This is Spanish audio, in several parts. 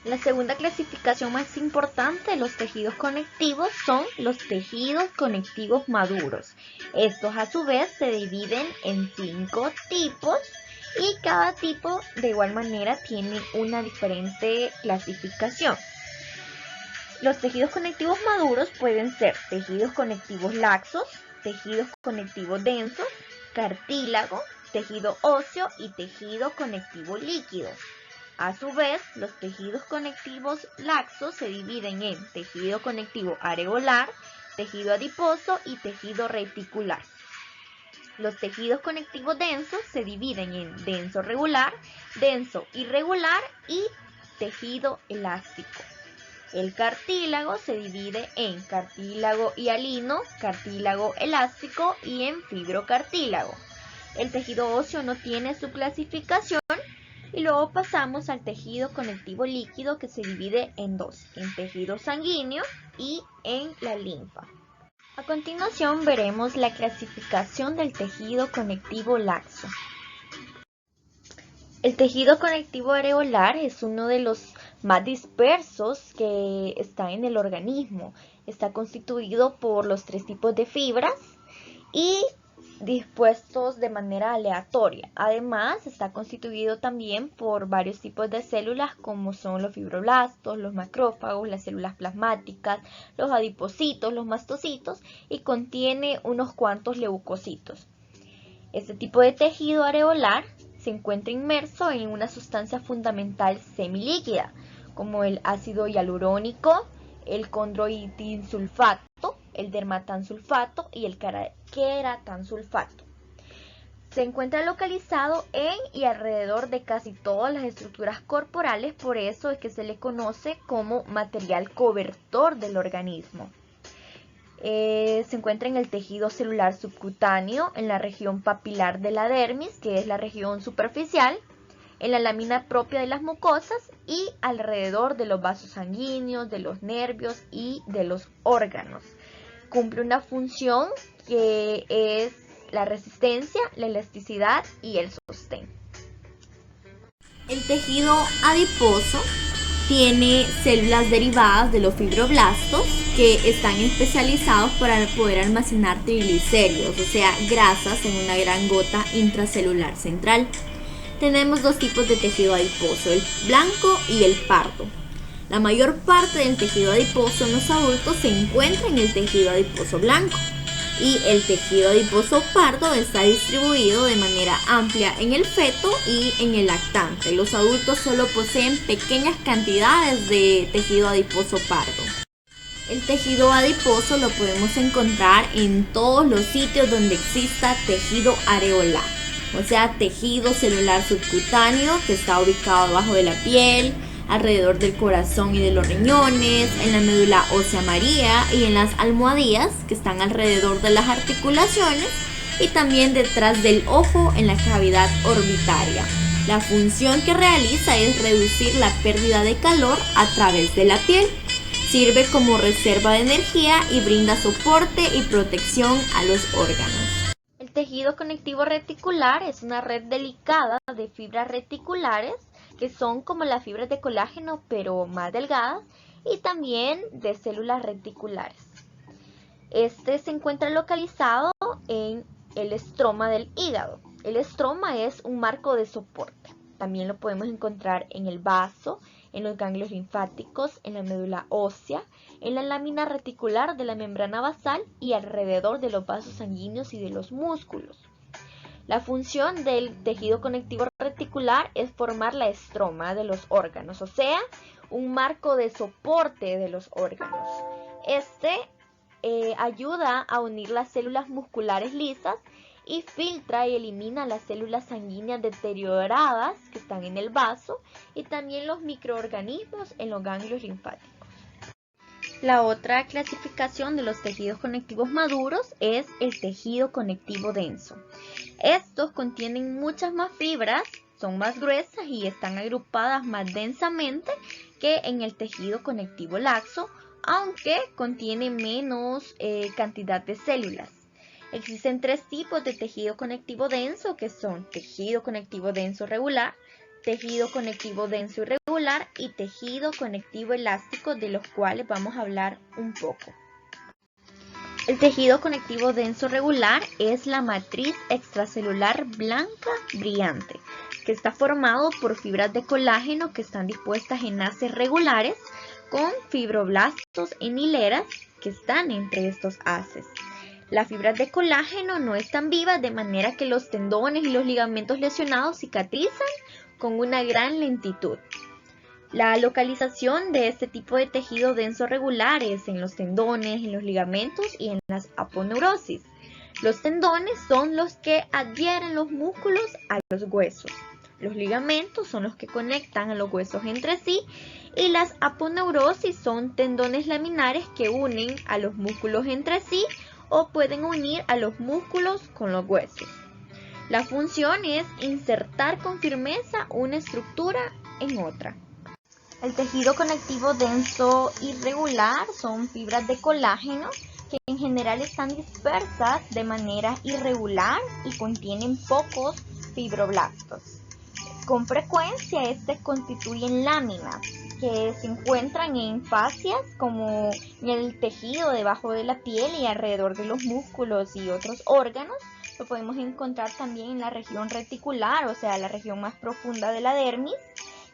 La segunda clasificación más importante de los tejidos conectivos son los tejidos conectivos maduros. Estos a su vez se dividen en 5 tipos y cada tipo de igual manera tiene una diferente clasificación. Los tejidos conectivos maduros pueden ser tejidos conectivos laxos, tejidos conectivos densos, cartílago, tejido óseo y tejido conectivo líquido. A su vez, los tejidos conectivos laxos se dividen en tejido conectivo areolar, tejido adiposo y tejido reticular. Los tejidos conectivos densos se dividen en denso regular, denso irregular y tejido elástico. El cartílago se divide en cartílago hialino, cartílago elástico y en fibrocartílago. El tejido óseo no tiene su clasificación y luego pasamos al tejido conectivo líquido que se divide en dos, en tejido sanguíneo y en la linfa. A continuación veremos la clasificación del tejido conectivo laxo. El tejido conectivo areolar es uno de los más dispersos que está en el organismo. Está constituido por los 3 tipos de fibras y dispuestos de manera aleatoria. Además, está constituido también por varios tipos de células como son los fibroblastos, los macrófagos, las células plasmáticas, los adipocitos, los mastocitos y contiene unos cuantos leucocitos. Este tipo de tejido areolar se encuentra inmerso en una sustancia fundamental semilíquida, como el ácido hialurónico, el condroitinsulfato, el dermatansulfato y el queratansulfato. Se encuentra localizado en y alrededor de casi todas las estructuras corporales, por eso es que se le conoce como material cobertor del organismo. Se encuentra en el tejido celular subcutáneo, en la región papilar de la dermis, que es la región superficial, en la lámina propia de las mucosas y alrededor de los vasos sanguíneos, de los nervios y de los órganos. Cumple una función que es la resistencia, la elasticidad y el sostén. El tejido adiposo tiene células derivadas de los fibroblastos que están especializados para poder almacenar triglicéridos, o sea, grasas en una gran gota intracelular central. Tenemos 2 tipos de tejido adiposo, el blanco y el pardo. La mayor parte del tejido adiposo en los adultos se encuentra en el tejido adiposo blanco y el tejido adiposo pardo está distribuido de manera amplia en el feto y en el lactante. Los adultos solo poseen pequeñas cantidades de tejido adiposo pardo. El tejido adiposo lo podemos encontrar en todos los sitios donde exista tejido areolar, o sea, tejido celular subcutáneo que está ubicado debajo de la piel, alrededor del corazón y de los riñones, en la médula ósea amarilla y en las almohadillas que están alrededor de las articulaciones y también detrás del ojo en la cavidad orbitaria. La función que realiza es reducir la pérdida de calor a través de la piel. Sirve como reserva de energía y brinda soporte y protección a los órganos. El tejido conectivo reticular es una red delicada de fibras reticulares que son como las fibras de colágeno pero más delgadas y también de células reticulares. Este se encuentra localizado en el estroma del hígado. El estroma es un marco de soporte. También lo podemos encontrar en el vaso, en los ganglios linfáticos, en la médula ósea, en la lámina reticular de la membrana basal y alrededor de los vasos sanguíneos y de los músculos. La función del tejido conectivo reticular es formar la estroma de los órganos, o sea, un marco de soporte de los órganos. Este ayuda a unir las células musculares lisas y filtra y elimina las células sanguíneas deterioradas que están en el vaso y también los microorganismos en los ganglios linfáticos. La otra clasificación de los tejidos conectivos maduros es el tejido conectivo denso. Estos contienen muchas más fibras, son más gruesas y están agrupadas más densamente que en el tejido conectivo laxo, aunque contiene menos cantidad de células. Existen 3 tipos de tejido conectivo denso que son tejido conectivo denso regular, tejido conectivo denso irregular regular y tejido conectivo elástico, de los cuales vamos a hablar un poco. El tejido conectivo denso regular es la matriz extracelular blanca brillante, que está formado por fibras de colágeno que están dispuestas en haces regulares con fibroblastos en hileras que están entre estos haces. Las fibras de colágeno no están vivas, de manera que los tendones y los ligamentos lesionados cicatrizan con una gran lentitud. La localización de este tipo de tejido denso regular es en los tendones, en los ligamentos y en las aponeurosis. Los tendones son los que adhieren los músculos a los huesos. Los ligamentos son los que conectan a los huesos entre sí y las aponeurosis son tendones laminares que unen a los músculos entre sí o pueden unir a los músculos con los huesos. La función es insertar con firmeza una estructura en otra. El tejido conectivo denso irregular son fibras de colágeno que en general están dispersas de manera irregular y contienen pocos fibroblastos. Con frecuencia constituyen láminas que se encuentran en fascias como en el tejido debajo de la piel y alrededor de los músculos y otros órganos. Lo podemos encontrar también en la región reticular, o sea, la región más profunda de la dermis,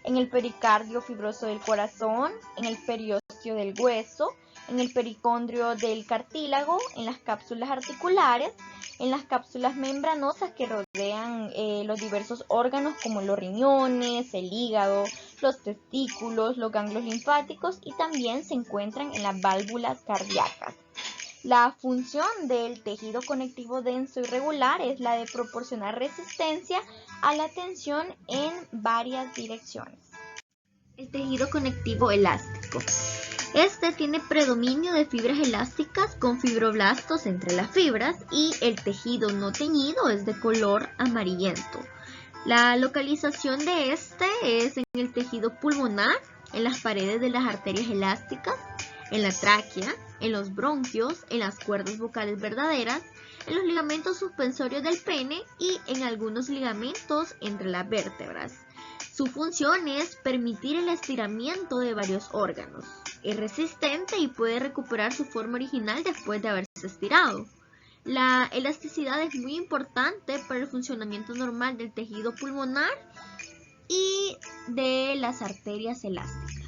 en el pericardio fibroso del corazón, en el periósteo del hueso, en el pericondrio del cartílago, en las cápsulas articulares, en las cápsulas membranosas que rodean los diversos órganos como los riñones, el hígado, los testículos, los ganglios linfáticos y también se encuentran en las válvulas cardíacas. La función del tejido conectivo denso irregular es la de proporcionar resistencia a la tensión en varias direcciones. El tejido conectivo elástico. Este tiene predominio de fibras elásticas con fibroblastos entre las fibras y el tejido no teñido es de color amarillento. La localización de este es en el tejido pulmonar, en las paredes de las arterias elásticas, en la tráquea, en los bronquios, en las cuerdas vocales verdaderas, en los ligamentos suspensorios del pene y en algunos ligamentos entre las vértebras. Su función es permitir el estiramiento de varios órganos. Es resistente y puede recuperar su forma original después de haberse estirado. La elasticidad es muy importante para el funcionamiento normal del tejido pulmonar y de las arterias elásticas.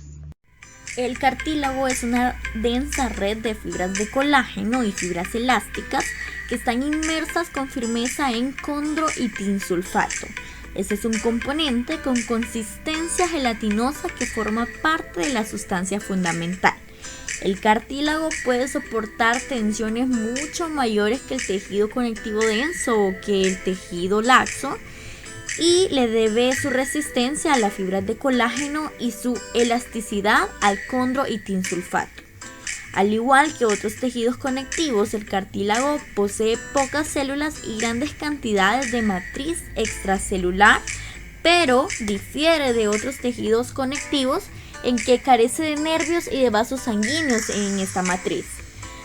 El cartílago es una densa red de fibras de colágeno y fibras elásticas que están inmersas con firmeza en condroitinsulfato. Este es un componente con consistencia gelatinosa que forma parte de la sustancia fundamental. El cartílago puede soportar tensiones mucho mayores que el tejido conectivo denso o que el tejido laxo, y le debe su resistencia a las fibras de colágeno y su elasticidad al condroitinsulfato. Al igual que otros tejidos conectivos, el cartílago posee pocas células y grandes cantidades de matriz extracelular, pero difiere de otros tejidos conectivos en que carece de nervios y de vasos sanguíneos en esta matriz.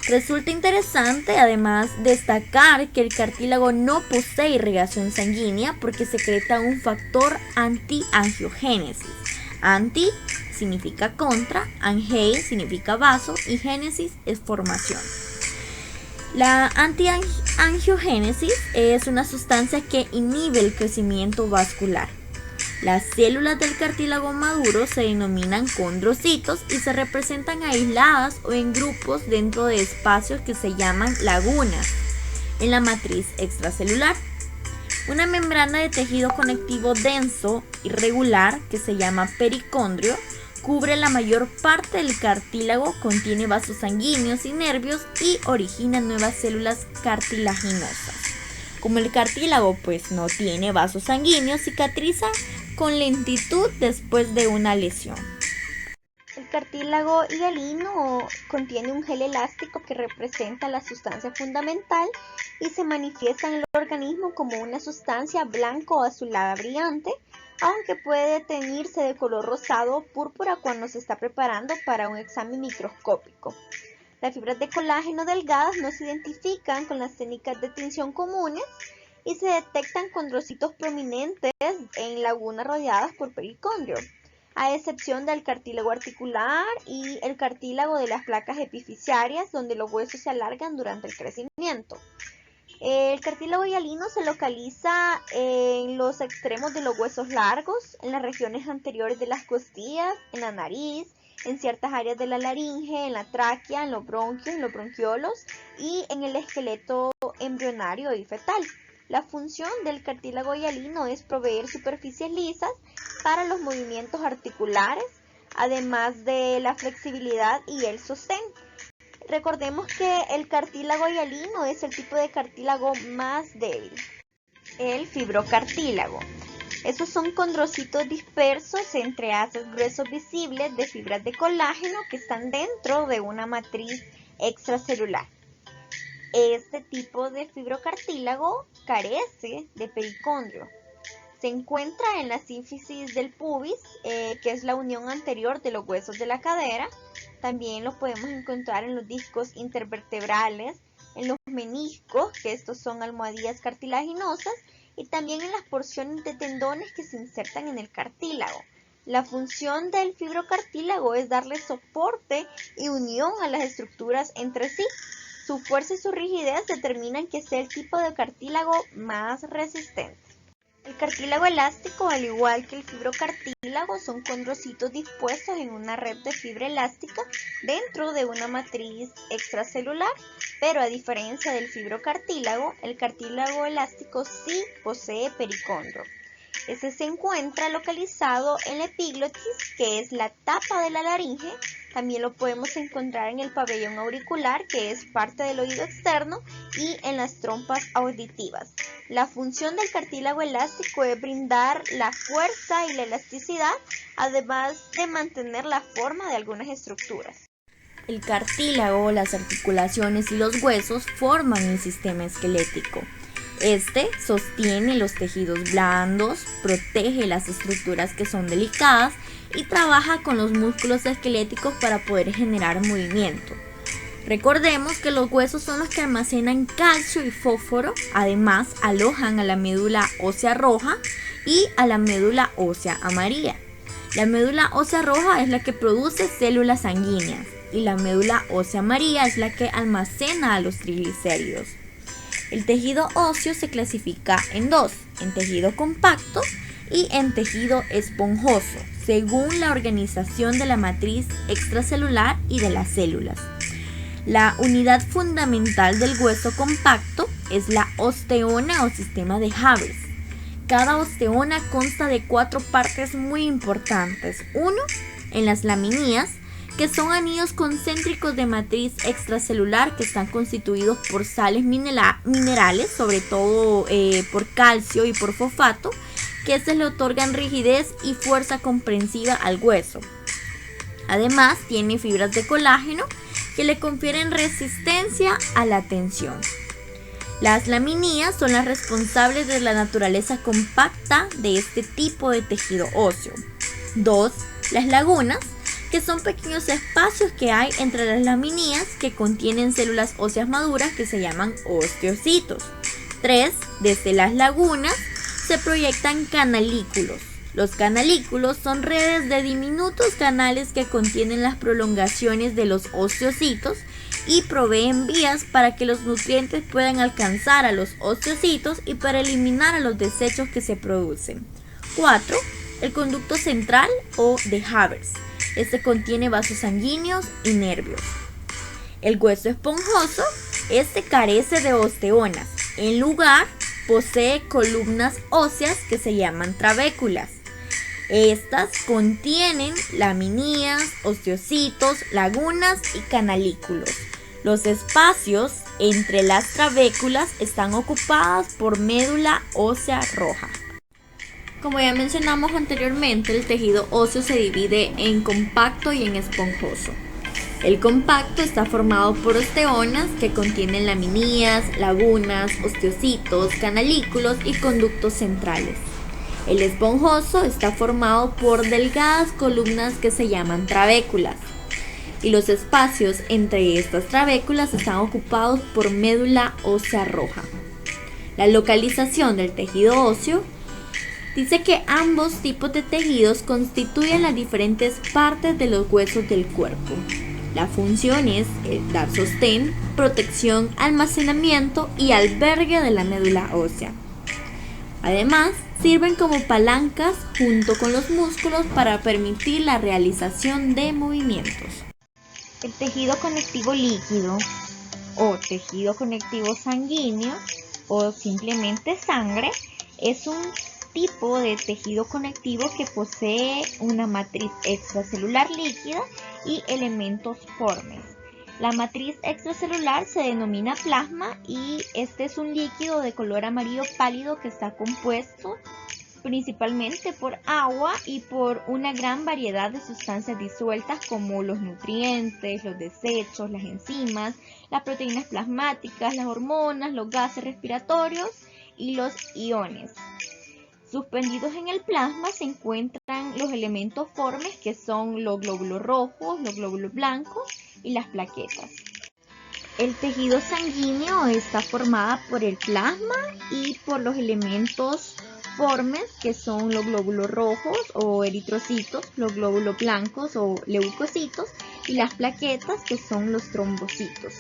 Resulta interesante además destacar que el cartílago no posee irrigación sanguínea porque secreta un factor antiangiogénesis. Anti significa contra, angei significa vaso y génesis es formación. La antiangiogénesis es una sustancia que inhibe el crecimiento vascular. Las células del cartílago maduro se denominan condrocitos y se representan aisladas o en grupos dentro de espacios que se llaman lagunas en la matriz extracelular. Una membrana de tejido conectivo denso irregular que se llama pericondrio cubre la mayor parte del cartílago, contiene vasos sanguíneos y nervios y origina nuevas células cartilaginosas. Como el cartílago no tiene vasos sanguíneos, cicatriza con lentitud después de una lesión. El cartílago hialino contiene un gel elástico que representa la sustancia fundamental y se manifiesta en el organismo como una sustancia blanco o azulada brillante, aunque puede teñirse de color rosado o púrpura cuando se está preparando para un examen microscópico. Las fibras de colágeno delgadas no se identifican con las técnicas de tinción comunes y se detectan condrocitos prominentes en lagunas rodeadas por pericondrio. a excepción del cartílago articular y el cartílago de las placas epifisiarias, donde los huesos se alargan durante el crecimiento. El cartílago hialino se localiza en los extremos de los huesos largos, en las regiones anteriores de las costillas, en la nariz, en ciertas áreas de la laringe, en la tráquea, en los bronquios, en los bronquiolos y en el esqueleto embrionario y fetal. La función del cartílago hialino es proveer superficies lisas para los movimientos articulares, además de la flexibilidad y el sostén. Recordemos que el cartílago hialino es el tipo de cartílago más débil. El fibrocartílago. Esos son condrocitos dispersos entre haces gruesos visibles de fibras de colágeno que están dentro de una matriz extracelular. Este tipo de fibrocartílago carece de pericondrio. Se encuentra en la sínfisis del pubis, que es la unión anterior de los huesos de la cadera. También lo podemos encontrar en los discos intervertebrales, en los meniscos, que estos son almohadillas cartilaginosas, y también en las porciones de tendones que se insertan en el cartílago. La función del fibrocartílago es darle soporte y unión a las estructuras entre sí. Su fuerza y su rigidez determinan que sea el tipo de cartílago más resistente. El cartílago elástico, al igual que el fibrocartílago, son condrocitos dispuestos en una red de fibra elástica dentro de una matriz extracelular, pero a diferencia del fibrocartílago, el cartílago elástico sí posee pericondrio. Este se encuentra localizado en la epiglotis, que es la tapa de la laringe. También lo podemos encontrar en el pabellón auricular, que es parte del oído externo, y en las trompas auditivas. La función del cartílago elástico es brindar la fuerza y la elasticidad, además de mantener la forma de algunas estructuras. El cartílago, las articulaciones y los huesos forman el sistema esquelético. Este sostiene los tejidos blandos, protege las estructuras que son delicadas y trabaja con los músculos esqueléticos para poder generar movimiento. Recordemos que los huesos son los que almacenan calcio y fósforo, además alojan a la médula ósea roja y a la médula ósea amarilla. La médula ósea roja es la que produce células sanguíneas y la médula ósea amarilla es la que almacena a los triglicéridos. El tejido óseo se clasifica en dos, en tejido compacto y en tejido esponjoso, según la organización de la matriz extracelular y de las células. La unidad fundamental del hueso compacto es la osteona o sistema de Haber. Cada osteona consta de 4 partes muy importantes. Uno, en las laminías, que son anillos concéntricos de matriz extracelular que están constituidos por sales minerales, sobre todo por calcio y por fosfato, que se le otorgan rigidez y fuerza comprensiva al hueso. Además, tiene fibras de colágeno que le confieren resistencia a la tensión. Las laminías son las responsables de la naturaleza compacta de este tipo de tejido óseo. 2. Las lagunas, que son pequeños espacios que hay entre las laminías que contienen células óseas maduras que se llaman osteocitos. 3. Desde las lagunas se proyectan canalículos. Los canalículos son redes de diminutos canales que contienen las prolongaciones de los osteocitos y proveen vías para que los nutrientes puedan alcanzar a los osteocitos y para eliminar a los desechos que se producen. 4. El conducto central o de Haber. Este contiene vasos sanguíneos y nervios. El hueso esponjoso, este carece de osteonas. En lugar, posee columnas óseas que se llaman trabéculas. Estas contienen laminías, osteocitos, lagunas y canalículos. Los espacios entre las trabéculas están ocupados por médula ósea roja. Como ya mencionamos anteriormente, el tejido óseo se divide en compacto y en esponjoso. El compacto está formado por osteonas que contienen laminías, lagunas, osteocitos, canalículos y conductos centrales. El esponjoso está formado por delgadas columnas que se llaman trabéculas. Y los espacios entre estas trabéculas están ocupados por médula ósea roja. La localización del tejido óseo Dice que ambos tipos de tejidos constituyen las diferentes partes de los huesos del cuerpo. La función es dar sostén, protección, almacenamiento y albergue de la médula ósea. Además, sirven como palancas junto con los músculos para permitir la realización de movimientos. El tejido conectivo líquido o tejido conectivo sanguíneo o simplemente sangre es un tipo de tejido conectivo que posee una matriz extracelular líquida y elementos formes. La matriz extracelular se denomina plasma y este es un líquido de color amarillo pálido que está compuesto principalmente por agua y por una gran variedad de sustancias disueltas como los nutrientes, los desechos, las enzimas, las proteínas plasmáticas, las hormonas, los gases respiratorios y los iones. Suspendidos en el plasma se encuentran los elementos formes que son los glóbulos rojos, los glóbulos blancos y las plaquetas. El tejido sanguíneo está formado por el plasma y por los elementos formes que son los glóbulos rojos o eritrocitos, los glóbulos blancos o leucocitos y las plaquetas que son los trombocitos.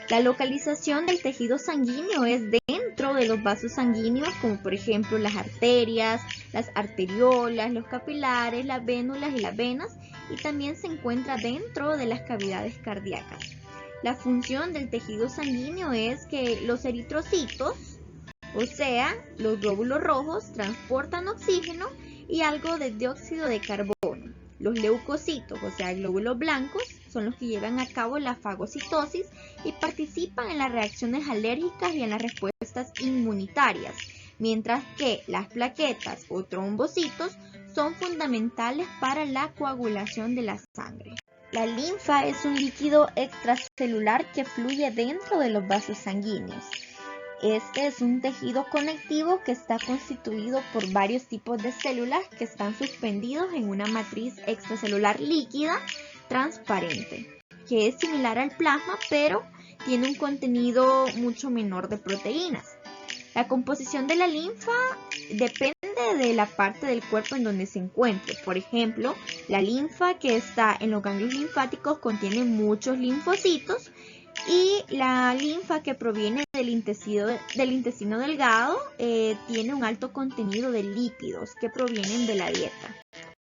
La localización del tejido sanguíneo es dentro de los vasos sanguíneos, como por ejemplo las arterias, las arteriolas, los capilares, las vénulas y las venas, y también se encuentra dentro de las cavidades cardíacas. La función del tejido sanguíneo es que los eritrocitos, o sea, los glóbulos rojos, transportan oxígeno y algo de dióxido de carbono. Los leucocitos, o sea, glóbulos blancos, son los que llevan a cabo la fagocitosis y participan en las reacciones alérgicas y en las respuestas inmunitarias, mientras que las plaquetas o trombocitos son fundamentales para la coagulación de la sangre. La linfa es un líquido extracelular que fluye dentro de los vasos sanguíneos. Este es un tejido conectivo que está constituido por varios tipos de células que están suspendidos en una matriz extracelular líquida transparente, que es similar al plasma, pero tiene un contenido mucho menor de proteínas. La composición de la linfa depende de la parte del cuerpo en donde se encuentre. Por ejemplo, la linfa que está en los ganglios linfáticos contiene muchos linfocitos y la linfa que proviene del intestino delgado tiene un alto contenido de lípidos que provienen de la dieta.